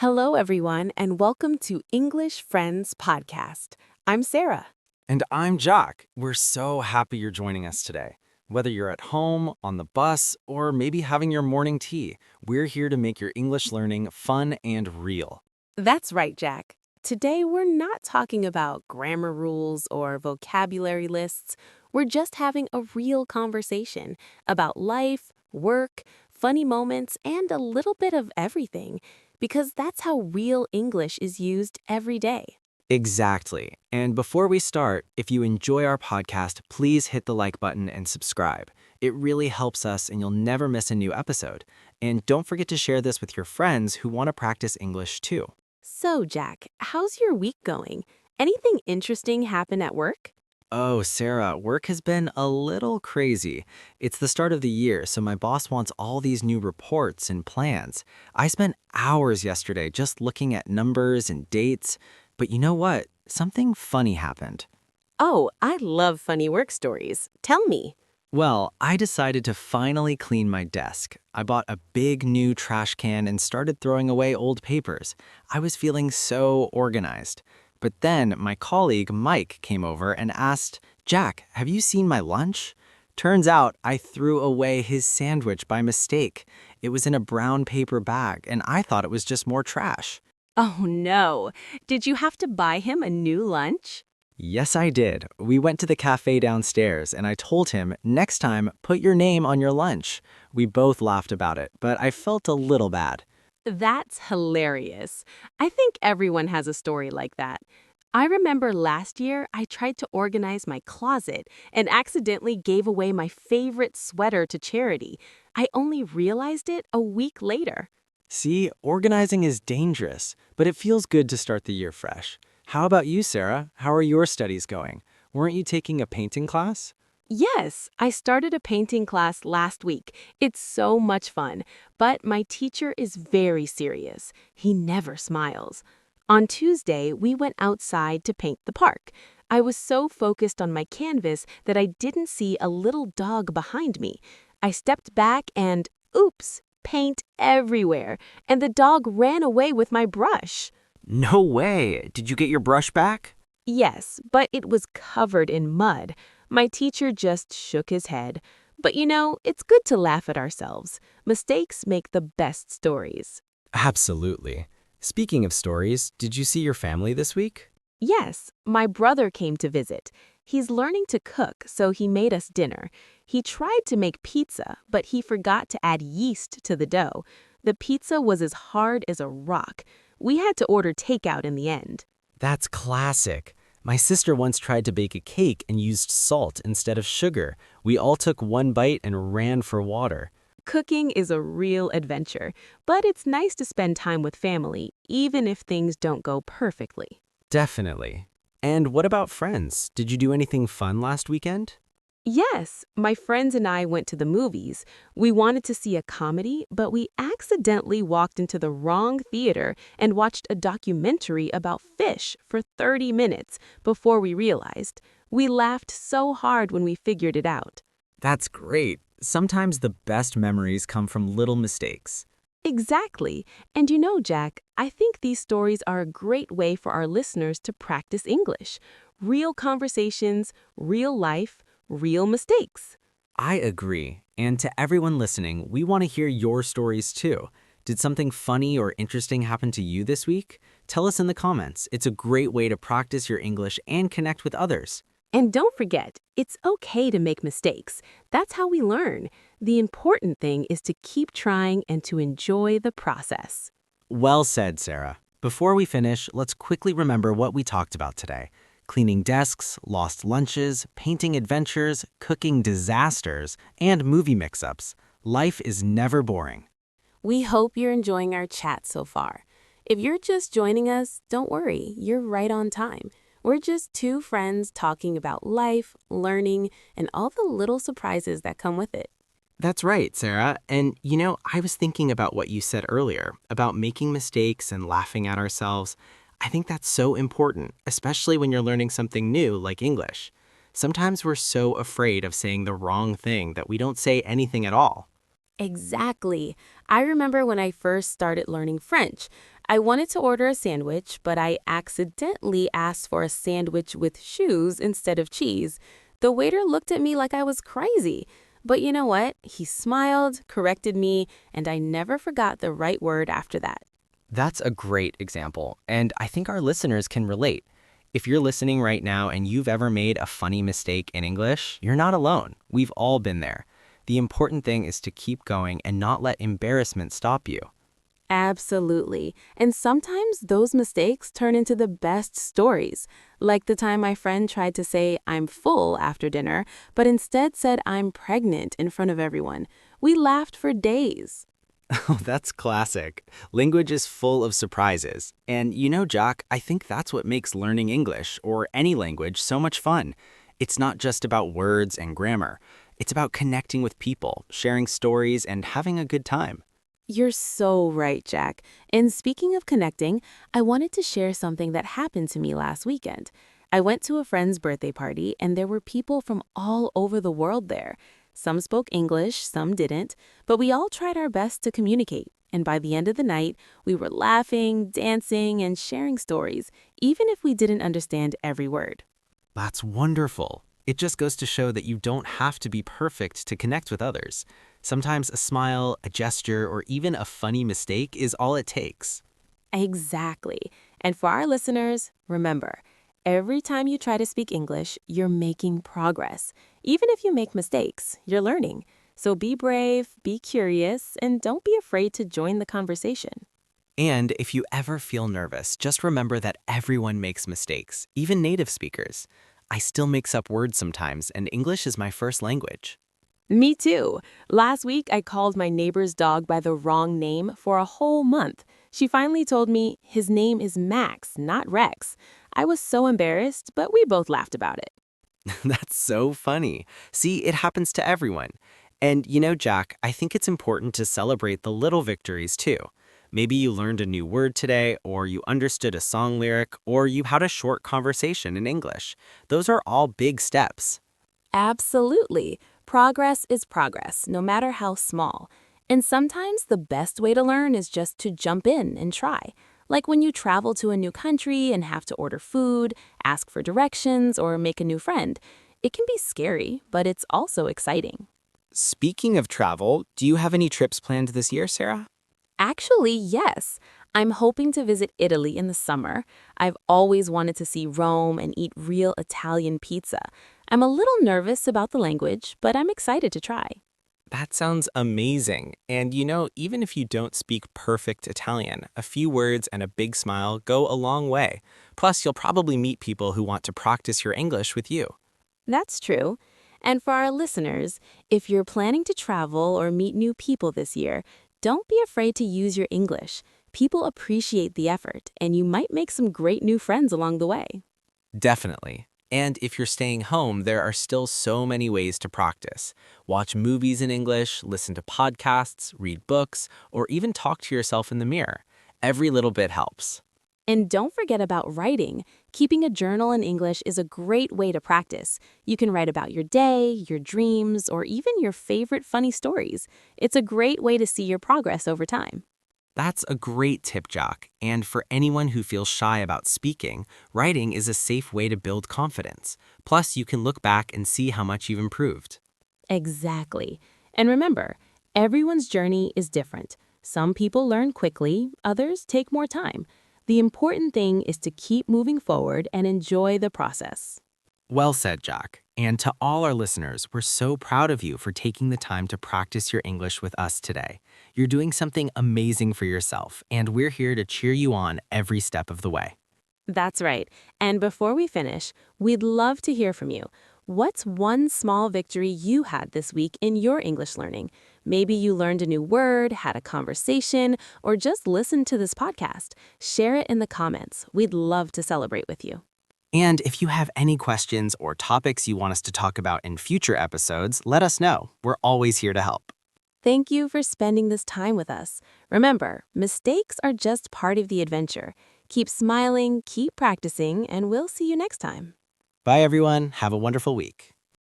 Hello, everyone, and welcome to English Friends Podcast. I'm Sarah. And I'm Jock. We're so happy you're joining us today. Whether you're at home, on the bus, or maybe having your morning tea, we're here to make your English learning fun and real. That's right, Jack. Today, we're not talking about grammar rules or vocabulary lists. We're just having a real conversation about life, work, funny moments, and a little bit of everything, because that's how real English is used every day. Exactly. And before we start, if you enjoy our podcast, please hit the like button and subscribe. It really helps us and you'll never miss a new episode. And don't forget to share this with your friends who want to practice English too. So, Jack, how's your week going? Anything interesting happen at work? Oh, Sarah, work has been a little crazy. It's the start of the year, so my boss wants all these new reports and plans. I spent hours yesterday just looking at numbers and dates. But you know what? Something funny happened. Oh, I love funny work stories. Tell me. Well, I decided to finally clean my desk. I bought a big new trash can and started throwing away old papers. I was feeling so organized. But then my colleague Mike came over and asked, "Jack, have you seen my lunch?" Turns out I threw away his sandwich by mistake. It was in a brown paper bag, and I thought it was just more trash. Oh no. Did you have to buy him a new lunch? Yes, I did. We went to the cafe downstairs, and I told him, next time, put your name on your lunch. We both laughed about it, but I felt a little bad. That's hilarious. I think everyone has a story like that. I remember last year I tried to organize my closet and accidentally gave away my favorite sweater to charity. I only realized it a week later. See, organizing is dangerous, but it feels good to start the year fresh. How about you, Sarah? How are your studies going? Weren't you taking a painting class? Yes, I started a painting class last week. It's so much fun, but my teacher is very serious. He never smiles. On Tuesday, we went outside to paint the park. I was so focused on my canvas that I didn't see a little dog behind me. I stepped back and, oops, paint everywhere, and the dog ran away with my brush. No way! Did you get your brush back? Yes, but it was covered in mud. My teacher just shook his head. But it's good to laugh at ourselves. Mistakes make the best stories. Absolutely. Speaking of stories, did you see your family this week? Yes, my brother came to visit. He's learning to cook, so he made us dinner. He tried to make pizza, but he forgot to add yeast to the dough. The pizza was as hard as a rock. We had to order takeout in the end. That's classic. My sister once tried to bake a cake and used salt instead of sugar. We all took one bite and ran for water. Cooking is a real adventure, but it's nice to spend time with family, even if things don't go perfectly. Definitely. And what about friends? Did you do anything fun last weekend? Yes, my friends and I went to the movies. We wanted to see a comedy, but we accidentally walked into the wrong theater and watched a documentary about fish for 30 minutes before we realized. We laughed so hard when we figured it out. That's great. Sometimes the best memories come from little mistakes. Exactly. And Jack, I think these stories are a great way for our listeners to practice English. Real conversations, real life, real mistakes. I agree. And to everyone listening, we want to hear your stories too. Did something funny or interesting happen to you this week? Tell us in the comments. It's a great way to practice your English and connect with others. And don't forget, it's okay to make mistakes. That's how we learn. The important thing is to keep trying and to enjoy the process. Well said, Sarah. Before we finish, let's quickly remember what we talked about today. Cleaning desks, lost lunches, painting adventures, cooking disasters, and movie mix-ups. Life is never boring. We hope you're enjoying our chat so far. If you're just joining us, don't worry, you're right on time. We're just two friends talking about life, learning, and all the little surprises that come with it. That's right, Sarah. And I was thinking about what you said earlier, about making mistakes and laughing at ourselves. I think that's so important, especially when you're learning something new like English. Sometimes we're so afraid of saying the wrong thing that we don't say anything at all. Exactly. I remember when I first started learning French. I wanted to order a sandwich, but I accidentally asked for a sandwich with shoes instead of cheese. The waiter looked at me like I was crazy. But you know what? He smiled, corrected me, and I never forgot the right word after that. That's a great example, and I think our listeners can relate. If you're listening right now and you've ever made a funny mistake in English, you're not alone. We've all been there. The important thing is to keep going and not let embarrassment stop you. Absolutely. And sometimes those mistakes turn into the best stories. Like the time my friend tried to say I'm full after dinner, but instead said I'm pregnant in front of everyone. We laughed for days. Oh, that's classic. Language is full of surprises. And you know, Jack, I think that's what makes learning English, or any language, so much fun. It's not just about words and grammar. It's about connecting with people, sharing stories, and having a good time. You're so right, Jack. And speaking of connecting, I wanted to share something that happened to me last weekend. I went to a friend's birthday party, and there were people from all over the world there. Some spoke English, some didn't, but we all tried our best to communicate. And by the end of the night, we were laughing, dancing, and sharing stories, even if we didn't understand every word. That's wonderful. It just goes to show that you don't have to be perfect to connect with others. Sometimes a smile, a gesture, or even a funny mistake is all it takes. Exactly. And for our listeners, remember, every time you try to speak English, you're making progress. Even if you make mistakes, you're learning. So be brave, be curious, and don't be afraid to join the conversation. And if you ever feel nervous, just remember that everyone makes mistakes, even native speakers. I still mix up words sometimes, and English is my first language. Me too. Last week, I called my neighbor's dog by the wrong name for a whole month. She finally told me his name is Max, not Rex. I was so embarrassed, but we both laughed about it. That's so funny. See, it happens to everyone. And you know, Jack, I think it's important to celebrate the little victories too. Maybe you learned a new word today, or you understood a song lyric, or you had a short conversation in English. Those are all big steps. Absolutely. Progress is progress, no matter how small. And sometimes the best way to learn is just to jump in and try. Like when you travel to a new country and have to order food, ask for directions, or make a new friend. It can be scary, but it's also exciting. Speaking of travel, do you have any trips planned this year, Sarah? Actually, yes. I'm hoping to visit Italy in the summer. I've always wanted to see Rome and eat real Italian pizza. I'm a little nervous about the language, but I'm excited to try. That sounds amazing. And you know, even if you don't speak perfect Italian, a few words and a big smile go a long way. Plus, you'll probably meet people who want to practice your English with you. That's true. And for our listeners, if you're planning to travel or meet new people this year, don't be afraid to use your English. People appreciate the effort, and you might make some great new friends along the way. Definitely. And if you're staying home, there are still so many ways to practice. Watch movies in English, listen to podcasts, read books, or even talk to yourself in the mirror. Every little bit helps. And don't forget about writing. Keeping a journal in English is a great way to practice. You can write about your day, your dreams, or even your favorite funny stories. It's a great way to see your progress over time. That's a great tip, Jock. And for anyone who feels shy about speaking, writing is a safe way to build confidence. Plus, you can look back and see how much you've improved. Exactly. And remember, everyone's journey is different. Some people learn quickly, others take more time. The important thing is to keep moving forward and enjoy the process. Well said, Jock. And to all our listeners, we're so proud of you for taking the time to practice your English with us today. You're doing something amazing for yourself, and we're here to cheer you on every step of the way. That's right. And before we finish, we'd love to hear from you. What's one small victory you had this week in your English learning? Maybe you learned a new word, had a conversation, or just listened to this podcast. Share it in the comments. We'd love to celebrate with you. And if you have any questions or topics you want us to talk about in future episodes, let us know. We're always here to help. Thank you for spending this time with us. Remember, mistakes are just part of the adventure. Keep smiling, keep practicing, and we'll see you next time. Bye, everyone. Have a wonderful week.